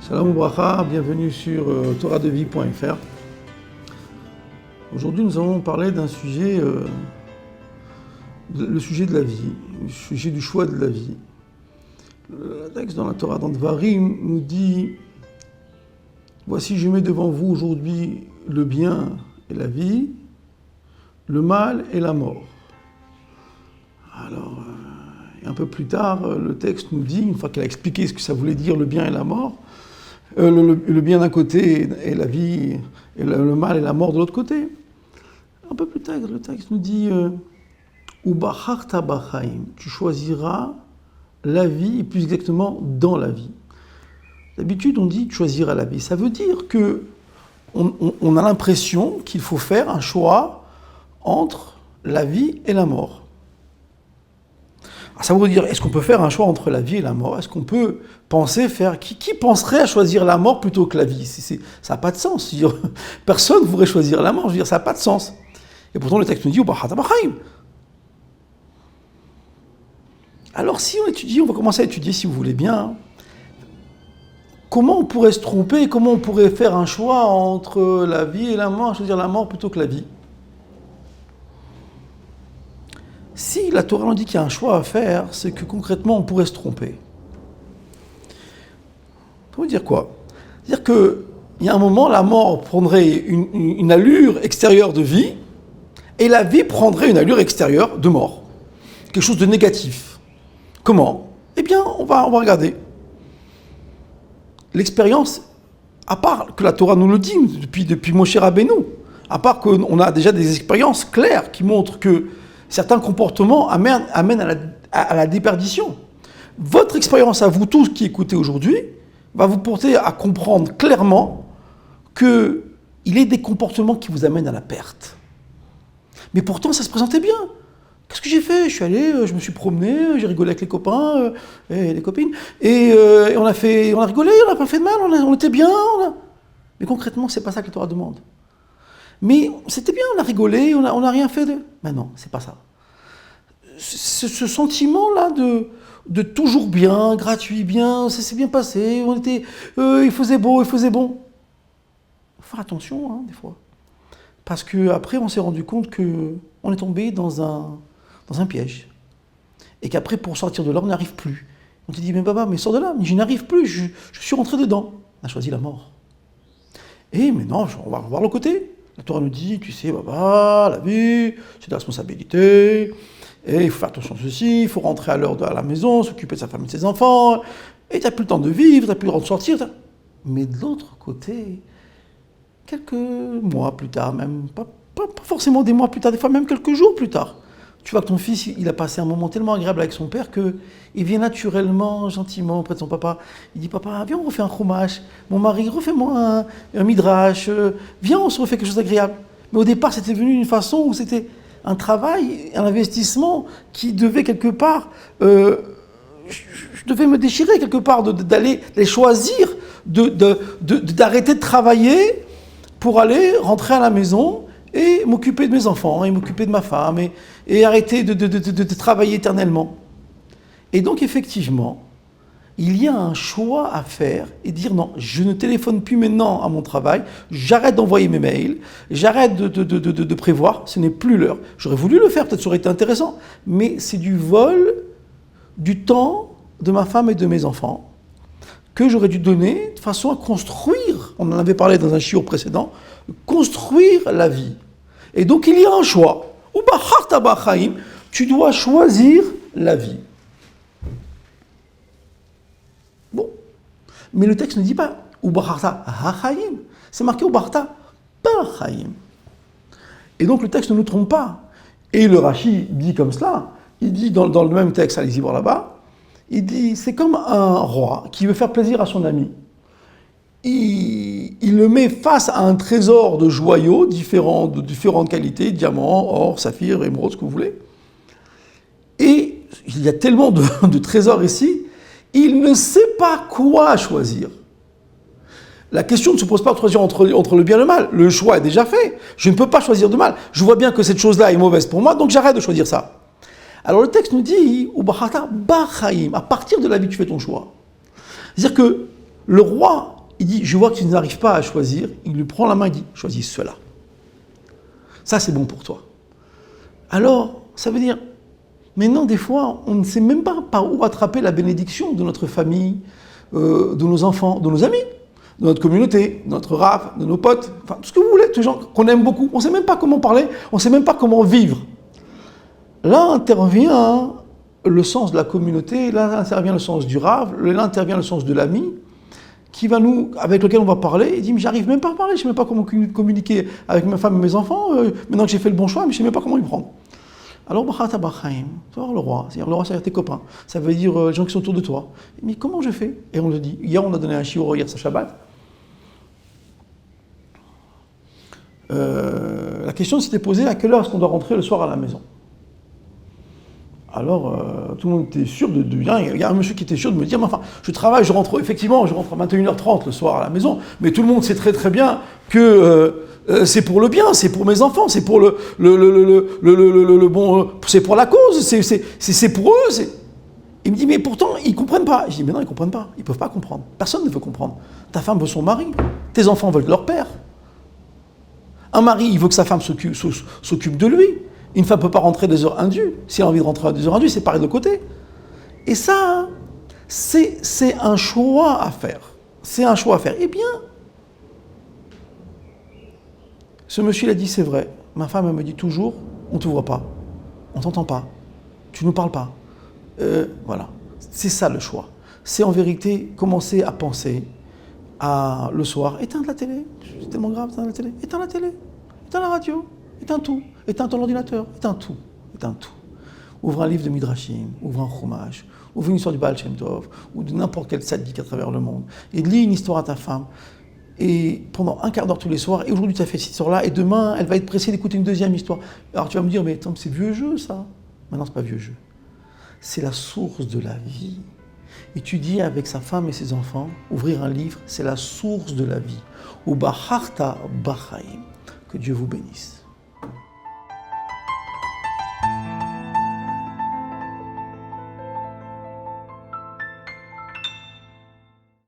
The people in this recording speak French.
Shalom Bracha, bienvenue sur toradevie.fr. Aujourd'hui, nous allons parler d'un sujet, le sujet de la vie, le sujet du choix de la vie. Le texte dans la Torah, dans Dvarim, nous dit « Voici, je mets devant vous aujourd'hui le bien et la vie, le mal et la mort. » Alors, un peu plus tard, le texte nous dit, une fois qu'il a expliqué ce que ça voulait dire le bien et la mort, le bien d'un côté et la vie, et le mal et la mort de l'autre côté. Un peu plus tard, le texte nous dit Ubacharta bachaim, tu choisiras la vie, et plus exactement dans la vie. D'habitude, on dit tu choisiras la vie. Ça veut dire que on a l'impression qu'il faut faire un choix entre la vie et la mort. Alors ça veut dire, est-ce qu'on peut faire un choix entre la vie et la mort? Est-ce qu'on peut penser faire... Qui penserait à choisir la mort plutôt que la vie? Ça n'a pas de sens. Personne ne voudrait choisir la mort. Je veux dire, ça n'a pas de sens. Et pourtant, le texte nous dit, alors si on va commencer à étudier, si vous voulez bien, comment on pourrait se tromper, comment on pourrait faire un choix entre la vie et la mort, choisir la mort plutôt que la vie? Si la Torah nous dit qu'il y a un choix à faire, c'est que concrètement, on pourrait se tromper. Ça veut dire quoi? C'est-à-dire qu'il y a un moment, la mort prendrait une allure extérieure de vie, et la vie prendrait une allure extérieure de mort. Quelque chose de négatif. Comment? Eh bien, on va regarder. L'expérience, à part que la Torah nous le dit depuis Moshe Rabbeinu, à part qu'on a déjà des expériences claires qui montrent que certains comportements amènent à la déperdition. Votre expérience à vous tous qui écoutez aujourd'hui va vous porter à comprendre clairement qu'il y a des comportements qui vous amènent à la perte. Mais pourtant, ça se présentait bien. Qu'est-ce que j'ai fait? Je suis allé, je me suis promené, j'ai rigolé avec les copains et les copines, et on a rigolé, on n'a pas fait de mal, on était bien. Mais concrètement, c'est pas ça que la Torah demande. Mais c'était bien, on a rigolé, on n'a rien fait de... Mais non, c'est pas ça. Ce sentiment-là de toujours bien, gratuit, bien, ça s'est bien passé, il faisait beau, il faisait bon. Il faut faire attention, hein, des fois. Parce qu'après, on s'est rendu compte qu'on est tombé dans un piège. Et qu'après, pour sortir de là, on n'y arrive plus. On s'est dit, mais papa, mais sors de là, mais je n'arrive plus, je suis rentré dedans. On a choisi la mort. Et maintenant, on va revoir le côté. La Torah nous dit, tu sais, papa, la vie, c'est de la responsabilité, et il faut faire attention à ceci, il faut rentrer à l'heure à la maison, s'occuper de sa femme et de ses enfants, et tu n'as plus le temps de vivre, tu n'as plus le temps de sortir. Mais de l'autre côté, quelques mois plus tard, même, pas forcément des mois plus tard, des fois même quelques jours plus tard, tu vois que ton fils, il a passé un moment tellement agréable avec son père qu'il vient naturellement, gentiment, auprès de son papa. Il dit, papa, viens, on refait un chumash. Mon mari, refais-moi un midrash. Viens, on se refait quelque chose d'agréable. Mais au départ, c'était venu d'une façon où c'était un travail, un investissement qui devait quelque part... je devais me déchirer quelque part, d'aller les choisir, d'arrêter de travailler pour aller rentrer à la maison et m'occuper de mes enfants, et m'occuper de ma femme, et arrêter de travailler éternellement. Et donc, effectivement, il y a un choix à faire et dire non, je ne téléphone plus maintenant à mon travail, j'arrête d'envoyer mes mails, j'arrête de prévoir, ce n'est plus l'heure. J'aurais voulu le faire, peut-être ça aurait été intéressant, mais c'est du vol du temps de ma femme et de mes enfants que j'aurais dû donner de façon à construire, on en avait parlé dans un shiur précédent, construire la vie. Et donc il y a un choix. Ubacharta bachaim, tu dois choisir la vie. Bon. Mais le texte ne dit pas Ubacharta hachaim. C'est marqué Ubacharta bachaim. Et donc le texte ne nous trompe pas. Et le Rashi dit comme cela. Il dit dans le même texte, allez-y voir là-bas, il dit c'est comme un roi qui veut faire plaisir à son ami. Il le met face à un trésor de joyaux de différentes qualités, diamants, or, saphir, émeraude, ce que vous voulez. Et il y a tellement de trésors ici, il ne sait pas quoi choisir. La question ne se pose pas de choisir entre le bien et le mal. Le choix est déjà fait. Je ne peux pas choisir de mal. Je vois bien que cette chose-là est mauvaise pour moi, donc j'arrête de choisir ça. Alors le texte nous dit, à partir de la vie, tu fais ton choix. C'est-à-dire que le roi il dit, je vois que tu n'arrives pas à choisir. Il lui prend la main et dit, choisis cela. Ça, c'est bon pour toi. Alors, ça veut dire, maintenant, des fois, on ne sait même pas par où attraper la bénédiction de notre famille, de nos enfants, de nos amis, de notre communauté, de notre raf, de nos potes, enfin, tout ce que vous voulez, tous les gens qu'on aime beaucoup. On ne sait même pas comment parler, on ne sait même pas comment vivre. Là intervient le sens de la communauté, là intervient le sens du raf, là intervient le sens de l'ami, avec lequel on va parler, et dit, mais j'arrive même pas à parler, je ne sais même pas comment communiquer avec ma femme et mes enfants, maintenant que j'ai fait le bon choix, mais je ne sais même pas comment y prendre. Alors, tu vas voir le roi, c'est-à-dire le roi, c'est tes copains, ça veut dire les gens qui sont autour de toi. Mais comment je fais? Et on le dit. Hier, on a donné un shiur, hier, c'est Shabbat. La question s'était posée, à quelle heure est-ce qu'on doit rentrer le soir à la maison? Alors, tout le monde était sûr de bien. Il y a un monsieur qui était sûr de me dire, mais enfin, je travaille, je rentre à 21h30 le soir à la maison, mais tout le monde sait très très bien que c'est pour le bien, c'est pour mes enfants, c'est pour le bon, c'est pour la cause, c'est pour eux. Il me dit, mais pourtant, ils ne comprennent pas. Je dis, mais non, ils ne comprennent pas, ils ne peuvent pas comprendre. Personne ne veut comprendre. Ta femme veut son mari, tes enfants veulent leur père. Un mari, il veut que sa femme s'occupe de lui. Une femme ne peut pas rentrer des heures indues. Si elle a envie de rentrer à des heures indues, c'est pareil de l'autre côté. Et ça, c'est un choix à faire. C'est un choix à faire. Eh bien, ce monsieur, il a dit, c'est vrai. Ma femme, elle me dit toujours, on ne te voit pas, on ne t'entend pas, tu ne nous parles pas. Voilà. C'est ça le choix. C'est en vérité commencer à penser le soir, éteins la télé, c'est tellement grave, éteins la télé, éteins la radio, éteins tout, éteins ton ordinateur, éteins tout. Ouvre un livre de Midrashim, ouvre un Chumash, ouvre une histoire du Baal Shem Tov, ou de n'importe quel tzaddik à travers le monde, et lis une histoire à ta femme, et pendant un quart d'heure tous les soirs, et aujourd'hui tu as fait cette histoire-là, et demain elle va être pressée d'écouter une deuxième histoire. Alors tu vas me dire, mais attends, c'est vieux jeu ça. Maintenant c'est pas vieux jeu. C'est la source de la vie. Étudier avec sa femme et ses enfants, ouvrir un livre, c'est la source de la vie. Ou Bacharta Bachaim. Que Dieu vous bénisse.